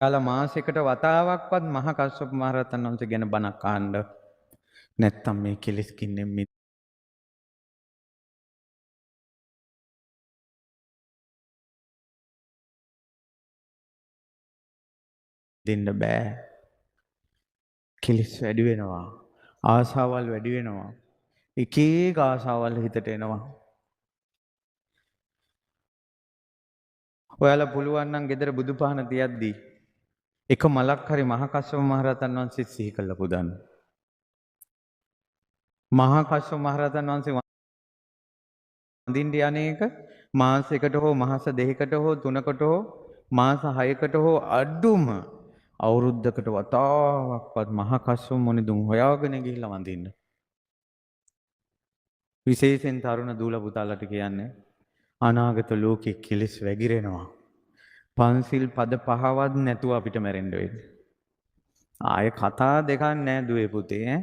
කාලා මාසෙකට වතාවක්වත් මහා කස්සප මහ රහතන් වහන්සේ ගැන බණක් අහන්න නැත්තම් මේ කෙලෙස් කින්නෙන් මිදෙන්න බෑ. කෙලෙස් වැඩි වෙනවා. ආසාවල් වැඩි වෙනවා. එක එක ආසාවල් හිතට එනවා. ඔයාලා පුළුවන් නම් ගෙදර බුදුපහන තියද්දී එක මලක් හරි මහා කස්සප මහ රහතන් වහන්සේ සිහි කරලා පුදන්න. මහා කස්සප මහ රහතන් වහන්සේ වඳින්න යන්නේක මාසයකට හෝ මාස දෙකකට හෝ තුනකට හෝ මාස 6කට හෝ අඩුම අවුරුද්දකට වතාවක්වත් මහා කස්සප මුනිදුන් හොයාගෙන ගිහිල්ලා වඳින්න. විශේෂයෙන් තරුණ දූල පුතාලට කියන්නේ අනාගත ලෝකෙ කෙලෙස් වැగిරෙනවා. පන්සිල් පද 5වත් නැතුව අපිට මැරෙන්න වෙන්නේ. ආයේ කතා දෙකක් නෑ දුවේ පුතේ ඈ.